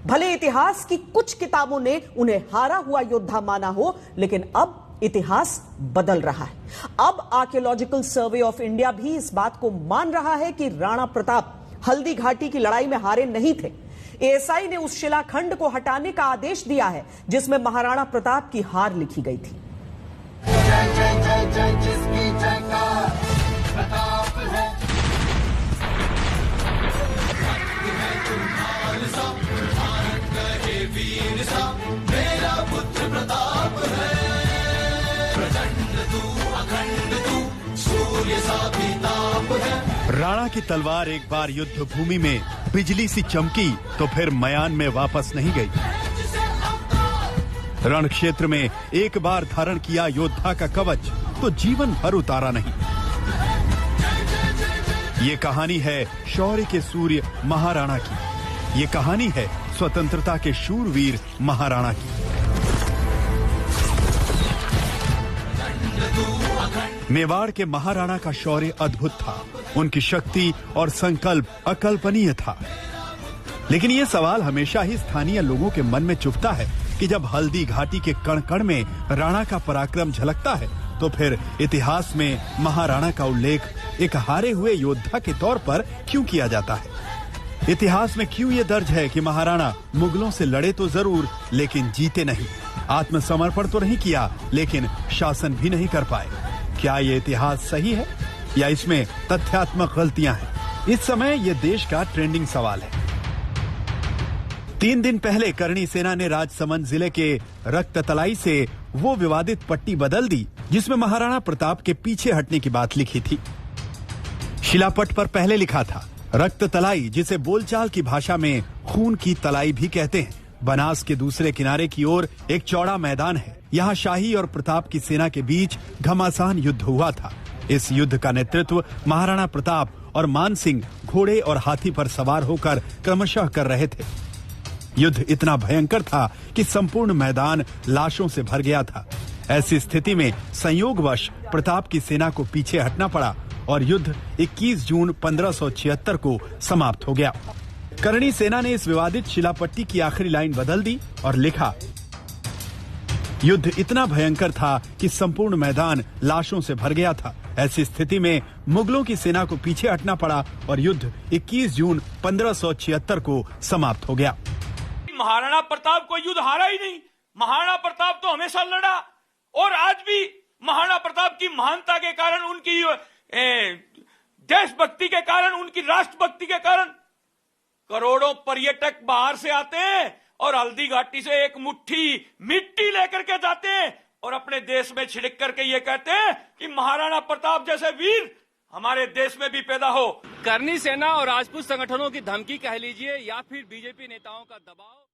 भले इतिहास की कुछ किताबों ने उन्हें हारा हुआ योद्धा माना हो, लेकिन अब इतिहास बदल रहा है। अब आर्कियोलॉजिकल सर्वे ऑफ इंडिया भी इस बात को मान रहा है कि राणा प्रताप हल्दी घाटी की लड़ाई में हारे नहीं थे। एएसआई ने उस शिलाखंड को हटाने का आदेश दिया है जिसमें महाराणा प्रताप की हार लिखी गई थी। जय जय जय जय जिसकी जयकार प्रताप है, वीर सा मेरा पुत्र प्रताप है, प्रचंड तू अखंड तू सूर्य सा भी ताप है। राणा की तलवार एक बार युद्ध भूमि में बिजली सी चमकी तो फिर मयान में वापस नहीं गई। रण क्षेत्र में एक बार धारण किया योद्धा का कवच तो जीवन भर उतारा नहीं। ये कहानी है शौर्य के सूर्य महाराणा की। ये कहानी है स्वतंत्रता के शूरवीर महाराणा की। मेवाड़ के महाराणा का शौर्य अद्भुत था। उनकी शक्ति और संकल्प अकल्पनीय था। लेकिन ये सवाल हमेशा ही स्थानीय लोगों के मन में चुभता है कि जब हल्दी घाटी के कण कण में राणा का पराक्रम झलकता है तो फिर इतिहास में महाराणा का उल्लेख एक हारे हुए योद्धा के तौर पर क्यों किया जाता है? इतिहास में क्यों ये दर्ज है कि महाराणा मुगलों से लड़े तो जरूर लेकिन जीते नहीं, आत्मसमर्पण तो नहीं किया लेकिन शासन भी नहीं कर पाए? क्या ये इतिहास सही है या इसमें तथ्यात्मक गलतियां हैं? इस समय ये देश का ट्रेंडिंग सवाल है। 3 दिन पहले करणी सेना ने राजसमंद जिले के रक्ततलाई से वो विवादित पट्टी बदल दी जिसमें महाराणा प्रताप के पीछे हटने की बात लिखी थी। शिलापट पर पहले लिखा था रक्ततलाई, जिसे बोलचाल की भाषा में खून की तलाई भी कहते हैं। बनास के दूसरे किनारे की ओर एक चौड़ा मैदान है। यहाँ शाही और प्रताप की सेना के बीच घमासान युद्ध हुआ था। इस युद्ध का नेतृत्व महाराणा प्रताप और मान सिंह घोड़े और हाथी पर सवार होकर क्रमशः कर रहे थे। युद्ध इतना भयंकर था कि संपूर्ण मैदान लाशों से भर गया था। ऐसी स्थिति में संयोगवश प्रताप की सेना को पीछे हटना पड़ा और युद्ध 21 जून 1576 को समाप्त हो गया। करणी सेना ने इस विवादित शिलापट्टी की आखिरी लाइन बदल दी और लिखा, युद्ध इतना भयंकर था कि संपूर्ण मैदान लाशों से भर गया था। ऐसी स्थिति में मुगलों की सेना को पीछे हटना पड़ा और युद्ध 21 जून 1576 को समाप्त हो गया। महाराणा प्रताप को युद्ध हारा ही नहीं। महाराणा प्रताप तो हमेशा लड़ा और आज भी महाराणा प्रताप की महानता के कारण, उनकी देशभक्ति के कारण, उनकी राष्ट्रभक्ति के कारण करोड़ों पर्यटक बाहर से आते हैं और हल्दी घाटी से एक मुट्ठी मिट्टी लेकर के जाते हैं और अपने देश में छिड़क करके ये कहते हैं कि महाराणा प्रताप जैसे वीर हमारे देश में भी पैदा हो। करणी सेना और राजपूत संगठनों की धमकी कह लीजिए या फिर बीजेपी नेताओं का दबाव।